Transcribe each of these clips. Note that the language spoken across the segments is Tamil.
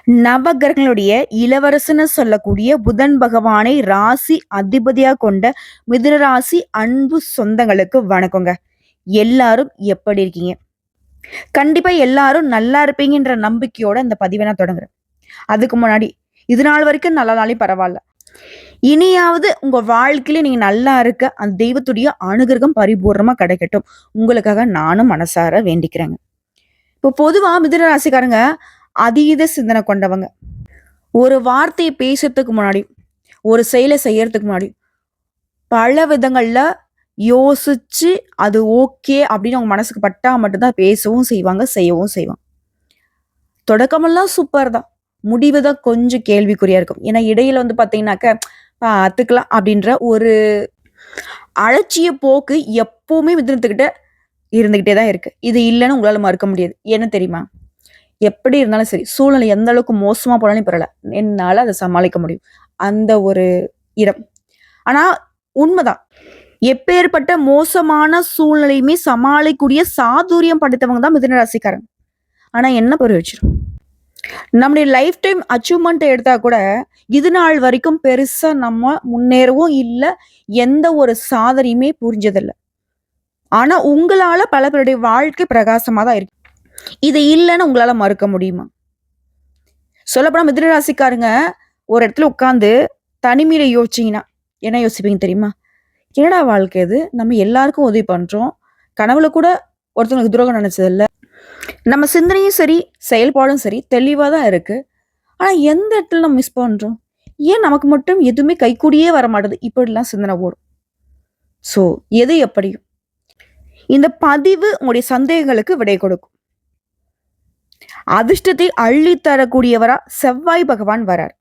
நவகிரகங்களுடைய இளவரசன்னு சொல்லக்கூடிய புதன் பகவானை ராசி அதிபதியா கொண்ட மிதுன ராசி அன்பு சொந்தங்களுக்கு வணக்கங்க. எல்லாரும் எப்படி இருக்கீங்க? கண்டிப்பா எல்லாரும் நல்லா இருப்பீங்கன்ற நம்பிக்கையோட இந்த பதிவை நான் தொடங்குறேன். அதுக்கு முன்னாடி இது நாள் வரைக்கும் நல்ல பரவாயில்ல. இனியாவது உங்க வாழ்க்கையில நீங்க நல்லா இருக்க அந்த தெய்வத்துடைய அனுகிரகம் பரிபூர்ணமா கிடைக்கட்டும். உங்களுக்காக நானும் மனசார வேண்டிக்கிறேங்க. இப்போ பொதுவா மிதுன ராசிக்காரங்க அதீத சிந்தனை கொண்டவங்க. ஒரு வார்த்தையை பேசுறதுக்கு முன்னாடி, ஒரு செயலை செய்யறதுக்கு முன்னாடி, பல விதங்கள்ல யோசிச்சு அது ஓகே அப்படின்னு அவங்க மனசுக்கு பட்டா மட்டும்தான் பேசவும் செய்வாங்க, செய்யவும் செய்வாங்க. தொடக்கமெல்லாம் சூப்பர் தான். முடிவு தான் கொஞ்சம் கேள்விக்குறியா இருக்கும். ஏன்னா இடையில வந்து பார்த்தீங்கன்னாக்க, பார்த்துக்கலாம் அப்படின்ற ஒரு அலட்சிய போக்கு எப்பவுமே மிதுனத்துக்கிட்ட இருந்துகிட்டே தான் இருக்கு. இது இல்லைன்னு உங்களால மறுக்க முடியாது. என்ன தெரியுமா? எப்படி இருந்தாலும் சரி, சூழ்நிலை எந்த அளவுக்கு மோசமா போனாலும் பரவால்ல. என்னால அத சமாளிக்க முடியும். அந்த ஒரு இடம். ஆனா உண்மதான். எப்பேற்பட்ட மோசமான சூழ்நிலையுமே சமாளிக்கக்கூடிய சாதுரியம் படைத்தவங்க தான் மிதுன ராசிக்காரங்க. ஆனா என்ன வச்சிரும். நம்முடைய லைஃப் டைம் அச்சீவ்மெண்ட் எடுத்தா கூட, இது நாள் வரைக்கும் பெருசா நம்ம முன்னேறவும் இல்ல. எந்த ஒரு சாதனையுமே புரிஞ்சதில்ல. ஆனா உங்களால பல பேருடைய வாழ்க்கை பிரகாசமா தான் இருக்கு. இது இல்லைன்னு உங்களால மறுக்க முடியுமா? சொல்லப்போனா மிதுன ராசிக்காரங்க ஒரு இடத்துல உட்கார்ந்து தனிமையில யோசிச்சீங்கன்னா, என்ன யோசிப்பீங்க தெரியுமா? என்னடா வாழ்க்கை இது? நம்ம எல்லாருக்கும் உதவி பண்றோம். கனவுல கூட ஒருத்தவங்களுக்கு துரோகம் நினைச்சதில்ல. நம்ம சிந்தனையும் சரி, செயல்பாடும் சரி தெளிவா தான் இருக்கு. ஆனா எந்த இடத்துல நம்ம மிஸ் பண்றோம்? ஏன் நமக்கு மட்டும் எதுவுமே கைக்கூடியே வர மாட்டேது? இப்படிலாம் சிந்தனை ஓடும். சோ எது எப்படியும் இந்த பதிவு உங்களுடைய சந்தேகங்களுக்கு விடை கொடுக்கும். அதிர்ஷ்டத்தை அள்ளி தரக்கூடியவரா செவ்வாய் பகவான் வரார்.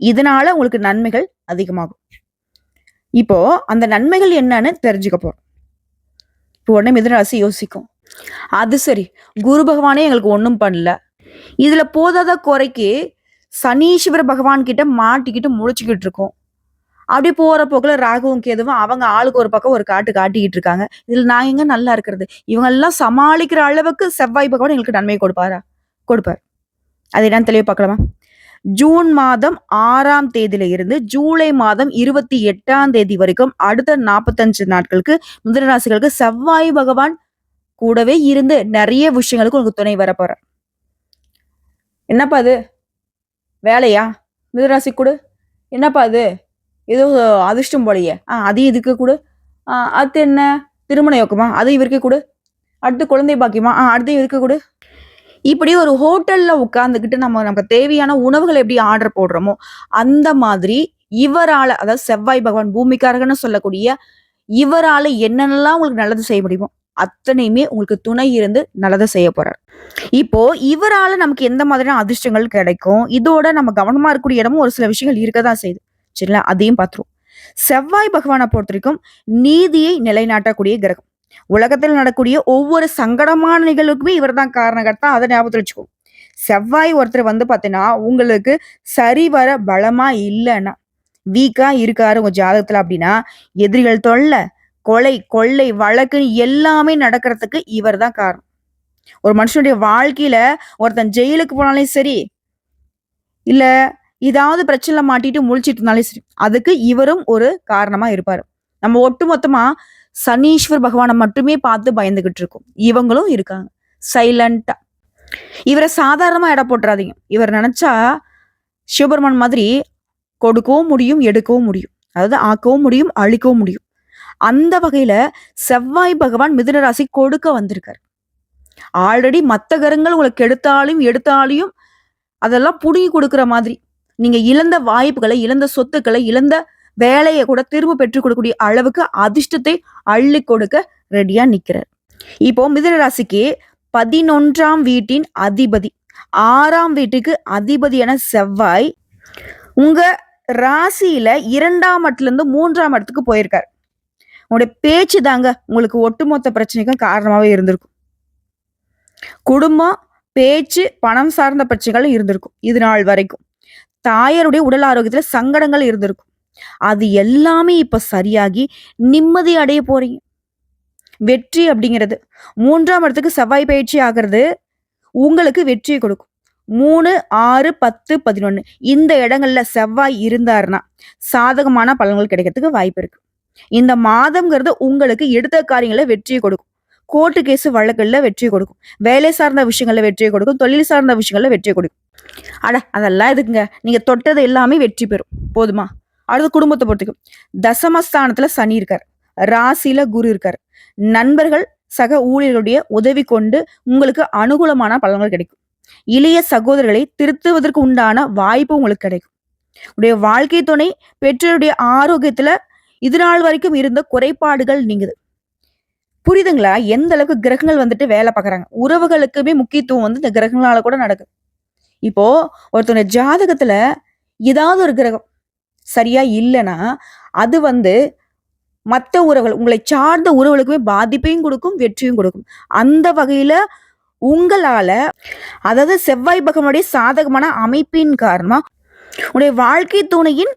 இதனால உங்களுக்கு நன்மைகள் அதிகமாகும். இப்போ அந்த நன்மைகள் என்னன்னு தெரிஞ்சுக்க போறோம். இப்போ உடனே மிதுன ராசி யோசிக்கும். அது சரி, குரு பகவானே எங்களுக்கு ஒன்றும் பண்ணல. இதுல போதாத குறைக்கு சனீஸ்வர பகவான் கிட்ட மாட்டிக்கிட்டு முழிச்சுக்கிட்டு இருக்கோம். அப்படி போற போக்குல ராகுவும் கேதுவும் அவங்க ஆளுக்கு ஒரு பக்கம் ஒரு காட்டு காட்டிக்கிட்டு இருக்காங்க. இதுல நான் எங்க நல்லா இருக்கிறது? இவங்க எல்லாம் சமாளிக்கிற அளவுக்கு செவ்வாய் பகவான் எங்களுக்கு நன்மை கொடுப்பாரா? கொடுப்பார். அது என்னன்னு தெளிவா பார்க்கலாமா? ஜூன் மாதம் 6ஆம் தேதியில இருந்து ஜூலை மாதம் 28ஆம் தேதி வரைக்கும் அடுத்த 45 நாட்களுக்கு மிதுன ராசிகளுக்கு செவ்வாய் பகவான் கூடவே இருந்து நிறைய விஷயங்களுக்கு உங்களுக்கு துணை வர போறார். என்னப்பா அது? வேலையா? மிதுன ராசி கூட என்னப்பா அது? ஏதோ அதிர்ஷ்டம் போலையே. அது இதுக்கு கூட. அடுத்து என்ன? திருமண யோகமா? அது இவருக்கு கூட. அடுத்து குழந்தை பாக்கியமா? அடுத்து இவருக்கு கூட. இப்படி ஒரு ஹோட்டல்ல உட்கார்ந்துகிட்டு நமக்கு தேவையான உணவுகள் எப்படி ஆர்டர் போடுறோமோ அந்த மாதிரி இவரால, அதாவது செவ்வாய் பகவான் பூமிக்காரகன்னு சொல்லக்கூடிய இவரால என்னென்னலாம் உங்களுக்கு நல்லது செய்ய முடியுமோ அத்தனையுமே உங்களுக்கு துணை இருந்து நல்லதை செய்ய போறார். இப்போ இவரால நமக்கு எந்த மாதிரியான அதிர்ஷ்டங்கள் கிடைக்கும், இதோட நம்ம கவனமா இருக்கக்கூடிய இடமும் ஒரு சில விஷயங்கள் இருக்கதான் செய்யுது. சரிங்களா? அதையும் பார்த்துருவோம். செவ்வாய் பகவானை பொறுத்த வரைக்கும் நீதியை நிலைநாட்டக்கூடிய கிரகம். உலகத்தில் நடக்கூடிய ஒவ்வொரு சங்கடமான நிகழ்வுக்குமே இவர் தான் காரணகர்த்தா. அதை ஞாபகத்தில் வச்சுக்கோ. செவ்வாய் ஒருத்தர் வந்து பார்த்தீங்கன்னா உங்களுக்கு சரிவர பலமா இல்லைன்னா, வீக்கா இருக்காரு உங்க ஜாதகத்துல அப்படின்னா, எதிரிகள் தொல்லை, கொலை, கொள்ளை, வழக்குன்னு எல்லாமே நடக்கிறதுக்கு இவர் தான் காரணம். ஒரு மனுஷனுடைய வாழ்க்கையில ஒருத்தன் ஜெயிலுக்கு போனாலும் சரி, இல்ல ஏதாவது பிரச்சனை மாட்டிட்டு முழிச்சிட்டு இருந்தாலும் சரி, அதுக்கு இவரும் ஒரு காரணமா இருப்பாரு. நம்ம ஒட்டுமொத்தமா சனீஸ்வர் பகவானை மட்டுமே பார்த்து பயந்துகிட்டு இருக்கோம். இவங்களும் இருக்காங்க சைலண்டா. இவரை சாதாரணமா எடை போட்டுறாதீங்க. இவர் நினைச்சா சிவபெருமான் மாதிரி கொடுக்கவும் முடியும், எடுக்கவும் முடியும். அதாவது ஆக்கவும் முடியும், அழிக்கவும் முடியும். அந்த வகையில செவ்வாய் பகவான் மிதுன ராசி கொடுக்க வந்திருக்காரு. ஆல்ரெடி மத்த கிரகங்கள் உங்களுக்கு எடுத்தாலையும் அதெல்லாம் புடுங்கி கொடுக்குற மாதிரி நீங்க இழந்த வாய்ப்புகளை, இழந்த சொத்துக்களை, இழந்த வேலையை கூட திரும்ப பெற்றுக் கொடுக்கக்கூடிய அளவுக்கு அதிர்ஷ்டத்தை அள்ளி கொடுக்க ரெடியா நிக்கிறார். இப்போ மிதுன ராசிக்கு 11ஆம் வீட்டின் அதிபதி, 6ஆம் வீட்டுக்கு அதிபதியான செவ்வாய் உங்க ராசியில 2ஆம் இடத்துல இருந்து 3ஆம் இடத்துக்கு போயிருக்காரு. உங்களுடைய பேச்சு தாங்க உங்களுக்கு ஒட்டுமொத்த பிரச்சனைக்கும் காரணமாவே இருந்திருக்கும். குடும்பம், பேச்சு, பணம் சார்ந்த பிரச்சனைகள் இருந்திருக்கும் இது நாள் வரைக்கும். தாயாருடைய உடல் ஆரோக்கியத்துல சங்கடங்கள் இருந்திருக்கும். அது எல்லாமே இப்ப சரியாகி நிம்மதி அடைய போறீங்க. வெற்றி அப்படிங்கிறது 3ஆம் இடத்துக்கு செவ்வாய் பயிற்சி ஆகிறது உங்களுக்கு வெற்றியை கொடுக்கும். 3, 6, 10, 11 இந்த இடங்கள்ல செவ்வாய் இருந்தாருன்னா சாதகமான பலன்கள் கிடைக்கிறதுக்கு வாய்ப்பு இருக்கு. இந்த மாதம்ங்கிறது உங்களுக்கு எடுத்த காரியங்களை வெற்றியை கொடுக்கும். கோர்ட்டு கேஸ் வழக்குல வெற்றியை கொடுக்கும். வேலை சார்ந்த விஷயங்கள்ல வெற்றியை கொடுக்கும். தொழில் சார்ந்த விஷயங்கள்ல வெற்றியை கொடுக்கும். அதெல்லாம் எதுக்குங்க? நீங்க தொட்டது எல்லாமே வெற்றி பெறும். போதுமா? அடுத்து குடும்பத்தை பொறுத்துக்கும். தசமஸ்தானத்துல சனி இருக்காரு. ராசியில குரு இருக்காரு. நண்பர்கள் சக ஊழியர்களுடைய உதவி கொண்டு உங்களுக்கு அனுகூலமான பலன்கள் கிடைக்கும். இளைய சகோதரர்களை திருத்துவதற்கு உண்டான வாய்ப்பு உங்களுக்கு கிடைக்கும். உடைய வாழ்க்கை துணை பெற்றோருடைய ஆரோக்கியத்துல இது நாள் வரைக்கும் இருந்த குறைபாடுகள் நீங்குது. புரியுதுங்களா? எந்த அளவுக்கு கிரகங்கள் வந்துட்டு வேலை பார்க்கறாங்க. உறவுகளுக்குமே முக்கியத்துவம் வந்து இந்த கிரகங்களால கூட நடக்குது. இப்போ ஒருத்தவங்க ஜாதகத்துல ஏதாவது ஒரு கிரகம் சரியா இல்லைன்னா அது வந்து மற்ற உறவுகள் உங்களை சார்ந்த உறவுகளுக்குமே பாதிப்பையும் கொடுக்கும், வெற்றியும் கொடுக்கும். அந்த வகையில உங்களால அதாவது செவ்வாய் பகவானுடைய சாதகமான அமைப்பின் காரணமா உடைய வாழ்க்கை துணையின்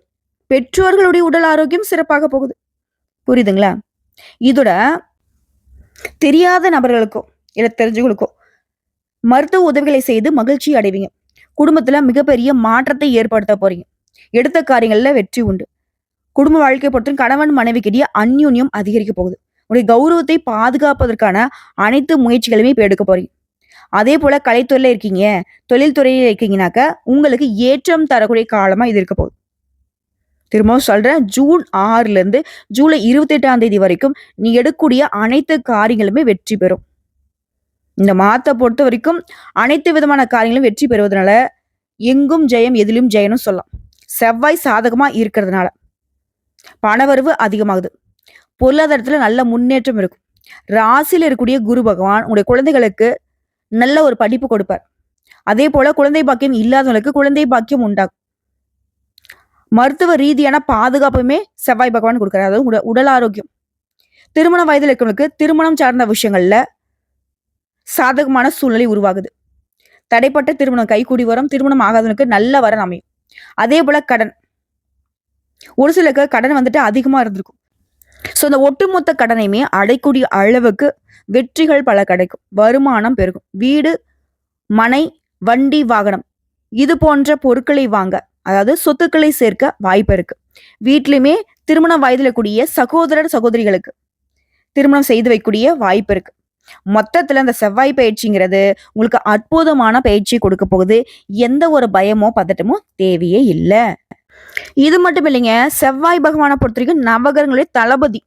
பெற்றோர்களுடைய உடல் ஆரோக்கியம் சிறப்பாக போகுது. புரியுதுங்களா? இதோட தெரியாத நபர்களுக்கோ இல்ல தெரிஞ்சவங்களுக்கோ மருத்துவ உதவிகளை செய்து மகிழ்ச்சி அடைவீங்க. குடும்பத்துல மிகப்பெரிய மாற்றத்தை ஏற்படுத்த போறீங்க. எடுத்த காரியங்கள்ல வெற்றி உண்டு. குடும்ப வாழ்க்கையை பொறுத்தவரை கணவன் மனைவிக்கிடையே அந்யோன்யம் அதிகரிக்க போகுது. உடைய கௌரவத்தை பாதுகாப்பதற்கான அனைத்து முயற்சிகளுமே இப்ப எடுக்க போறீங்க. அதே போல கலைத்துறையில இருக்கீங்க, தொழில் துறையில இருக்கீங்கன்னாக்க உங்களுக்கு ஏற்றம் தரக்கூடிய காலமா இது இருக்க போகுது. திரும்பவும் சொல்றேன், ஜூன் 6ல இருந்து ஜூலை 28ஆம் தேதி வரைக்கும் நீ எடுக்கக்கூடிய அனைத்து காரியங்களுமே வெற்றி பெறும். இந்த மாதத்தை பொறுத்த வரைக்கும் அனைத்து விதமான காரியங்களும் வெற்றி பெறுவதனால எங்கும் ஜெயம் எதிலும் ஜெயனும் சொல்லலாம். செவ்வாய் சாதகமா இருக்கிறதுனால பணவரவு அதிகமாகுது. பொருளாதாரத்துல நல்ல முன்னேற்றம் இருக்கும். ராசியில இருக்கக்கூடிய குரு பகவான் உங்களுடைய குழந்தைகளுக்கு நல்ல ஒரு படிப்பு கொடுப்பார். அதே போல குழந்தை பாக்கியம் இல்லாதவங்களுக்கு குழந்தை பாக்கியம் உண்டாகும். மருத்துவ ரீதியான பாதுகாப்புமே செவ்வாய் பகவான் கொடுக்கிறார். அதாவது உடல் ஆரோக்கியம். திருமண வயதில் இருக்கிறவங்களுக்கு திருமணம் சார்ந்த விஷயங்கள்ல சாதகமான சூழ்நிலை உருவாகுது. தடைப்பட்ட திருமணம் கைகூடி வரும். திருமணம் ஆகாதவனுக்கு நல்ல வரன் அமையும். அதே போல கடன், ஒரு சிலருக்கு கடன் வந்துட்டு அதிகமா இருந்திருக்கும். ஸோ இந்த ஒட்டுமொத்த கடனையுமே அடைக்கூடிய அளவுக்கு வெற்றிகள் பல கிடைக்கும். வருமானம் பெருகும். வீடு, மனை, வண்டி, வாகனம் இது போன்ற பொருட்களை வாங்க, அதாவது சொத்துக்களை சேர்க்க வாய்ப்பு இருக்கு. வீட்லயுமே திருமண வயதுல கூடிய சகோதரர் சகோதரிகளுக்கு திருமணம் செய்து வைக்கக்கூடிய வாய்ப்பு இருக்கு. மொத்தத்துல இந்த செவ்வாய் பயிற்சிங்கிறது உங்களுக்கு அற்புதமான பயிற்சி கொடுக்க போகுது. எந்த ஒரு பயமோ பதட்டமோ தேவையே இல்லை. இது மட்டும் இல்லைங்க, செவ்வாய் பகவானை பொறுத்த வரைக்கும் நவகிரகங்களுடைய தளபதி.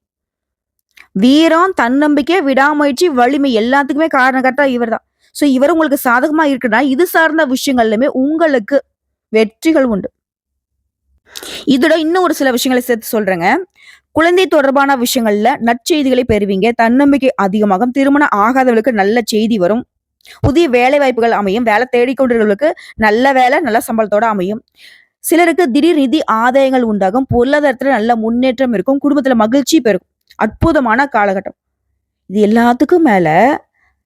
வீரம், தன்னம்பிக்கை, விடாமுயற்சி, வலிமை எல்லாத்துக்குமே காரணகர்த்தா இவர் தான். ஸோ இவர் உங்களுக்கு சாதகமா இருக்குன்னா இது சார்ந்த விஷயங்கள்லுமே உங்களுக்கு வெற்றிகள் உண்டு. இதோட இன்னும் ஒரு சில விஷயங்களை சேர்த்து சொல்றேங்க. குழந்தை தொடர்பான விஷயங்கள்ல நற்செய்திகளை பெறுவீங்க. தன்னம்பிக்கை அதிகமாகும். திருமணம் ஆகாதவர்களுக்கு நல்ல செய்தி வரும். புதிய வேலை வாய்ப்புகள் அமையும். வேலை தேடிக்கொண்டிருக்கிறவர்களுக்கு நல்ல வேலை நல்ல சம்பளத்தோட அமையும். சிலருக்கு திடீர் நிதி ஆதாயங்கள் உண்டாகும். பொருளாதாரத்துல நல்ல முன்னேற்றம் இருக்கும். குடும்பத்துல மகிழ்ச்சி பெருகும். அற்புதமான காலகட்டம். இது எல்லாத்துக்கும் மேல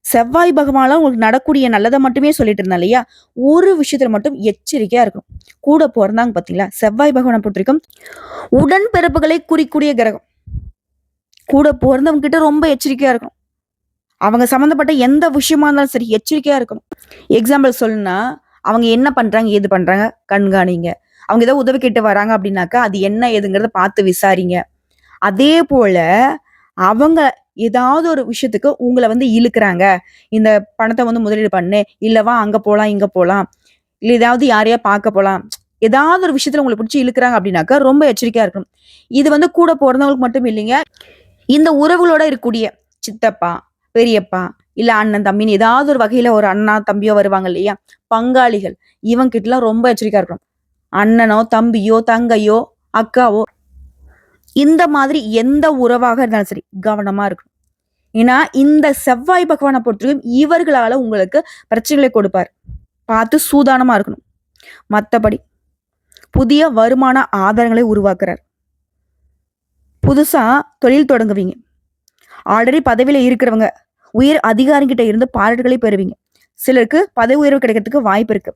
செவ்வாய் பகவானால உங்களுக்கு நடக்கூடிய நல்லதை மட்டுமே சொல்லிட்டு இருந்தா இல்லையா, ஒரு விஷயத்துல மட்டும் எச்சரிக்கையா இருக்கணும். கூட பிறந்தாங்க பாத்தீங்களா, செவ்வாய் பகவானை பொறுத்த வரைக்கும் உடன்பிறப்புகளை குறிக்கூடிய கிரகம். கூட பிறந்தவங்க கிட்ட ரொம்ப எச்சரிக்கையா இருக்கணும். அவங்க சம்மந்தப்பட்ட எந்த விஷயமா இருந்தாலும் சரி எச்சரிக்கையா இருக்கணும். எக்ஸாம்பிள் சொல்லணும்னா, அவங்க என்ன பண்றாங்க ஏது பண்றாங்க கண்காணிங்க. அவங்க ஏதோ உதவி கேட்டு வராங்க அப்படின்னாக்கா அது என்ன ஏதுங்கிறத பார்த்து விசாரிங்க. அதே போல அவங்க ஏதாவது ஒரு விஷயத்துக்கு உங்களை வந்து இழுக்கிறாங்க, இந்த பணத்தை வந்து முதலீடு பண்ணு, இல்லவா அங்க போலாம் இங்க போலாம், இல்ல ஏதாவது யாரையா பார்க்க போலாம், ஏதாவது ஒரு விஷயத்துல உங்களை பிடிச்சி இழுக்கிறாங்க அப்படின்னாக்கா ரொம்ப எச்சரிக்கையா இருக்கணும். இது வந்து கூட பிறந்தவங்களுக்கு மட்டும் இல்லைங்க, இந்த உறவுகளோட இருக்கக்கூடிய சித்தப்பா, பெரியப்பா, இல்ல அண்ணன் தம்பின்னு ஏதாவது ஒரு வகையில ஒரு அண்ணா தம்பியோ வருவாங்க இல்லையா, பங்காளிகள், இவங்க கிட்ட எல்லாம் ரொம்ப எச்சரிக்கையா இருக்கணும். அண்ணனோ தம்பியோ தங்கையோ அக்காவோ இந்த மாதிரி எந்த உறவாக இருந்தாலும் சரி கவனமா இருக்கணும். ஏன்னா இந்த செவ்வாய் பகவானை பொறுத்தவரைக்கும் இவர்களால உங்களுக்கு பிரச்சனைகளை கொடுப்பார். பார்த்து சூதானமா இருக்கணும். மற்றபடி புதிய வருமான ஆதாரங்களை உருவாக்குறார். புதுசா தொழில் தொடங்குவீங்க. ஆல்ரெடி பதவியில இருக்கிறவங்க உயர் அதிகாரிகிட்ட இருந்து பாராட்டுகளை பெறுவீங்க. சிலருக்கு பதவி உயர்வு கிடைக்கிறதுக்கு வாய்ப்பு இருக்கு.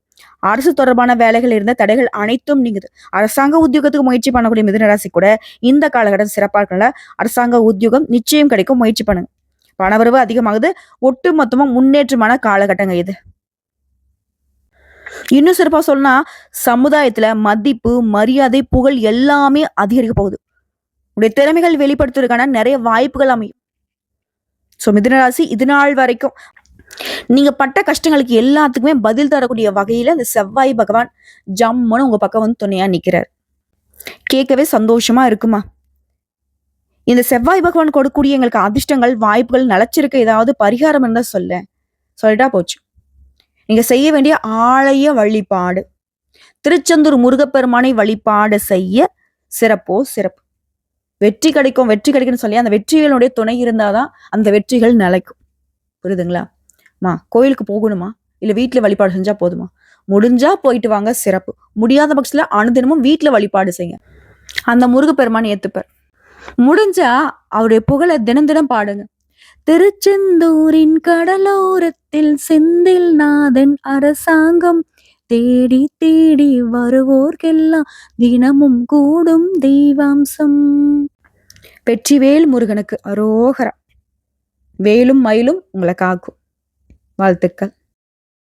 அரசு தொடர்பான வேலைகள் இருந்த தடைகள் அனைத்தும் நீங்குது. அரசாங்க உத்தியோகத்துக்கு முயற்சி பண்ணக்கூடிய மிதுன ராசி கூட இந்த காலகட்டம் சிறப்பா இருக்கனால அரசாங்க உத்தியோகம் நிச்சயம் கிடைக்கும். முயற்சி பண்ணுங்க. பணவரவு அதிகமாகுது. ஒட்டு மொத்தமா முன்னேற்றமான காலகட்டங்க இது. இன்னும் சிறப்பா சொன்னா சமுதாயத்துல மதிப்பு, மரியாதை, புகழ் எல்லாமே அதிகரிக்க போகுது. உங்களுடைய திறமைகள் வெளிப்படுத்துவதற்கான நிறைய வாய்ப்புகள் அமையும். ஸோ மிதுன ராசி இது நாள் வரைக்கும் நீங்க பட்ட கஷ்டங்களுக்கு எல்லாத்துக்குமே பதில் தரக்கூடிய வகையில இந்த செவ்வாய் பகவான் ஜம்முன்னு உங்க பக்கம் வந்து துணையா நிக்கிறார். கேட்கவே சந்தோஷமா இருக்குமா? இந்த செவ்வாய் பகவான் கொடுக்கக்கூடிய எங்களுக்கு அதிர்ஷ்டங்கள், வாய்ப்புகள், நலச்சிருக்க ஏதாவது பரிகாரம் இருந்தா சொல்லிட்டா போச்சு. நீங்க செய்ய வேண்டிய ஆலய வழிபாடு, திருச்செந்தூர் முருகப்பெருமானை வழிபாடு செய்ய சிறப்போ சிறப்பு. வெற்றி கிடைக்கும்னு சொல்லி அந்த வெற்றிகளுடைய துணை இருந்தாதான் அந்த வெற்றிகள் நிலைக்கும். புரியுதுங்களா? கோயிலுக்கு போகணுமா, இல்ல வீட்டுல வழிபாடு செஞ்சா போதுமா? முடிஞ்சா போயிட்டு வாங்க, சிறப்பு. முடியாத பட்சத்துல அனுதினமும் வீட்டுல வழிபாடு செய்யுங்க. அந்த முருகப்பெருமான் ஏத்துப்பார். முடிஞ்சா அவருடைய புகழை தினம் பாடுங்க. திருச்செந்தூரின் கடலோரத்தில் செந்தில் நாதன் அரசாங்கம் தேடி தேடி வருவோர்க்கெல்லாம் தினமும் கூடும் தெய்வாம்சம். வெற்றிவேல் முருகனுக்கு அரோகரா. வேலும் மயிலும் உங்களை காக்கும். வாழ்த்துக்கள்.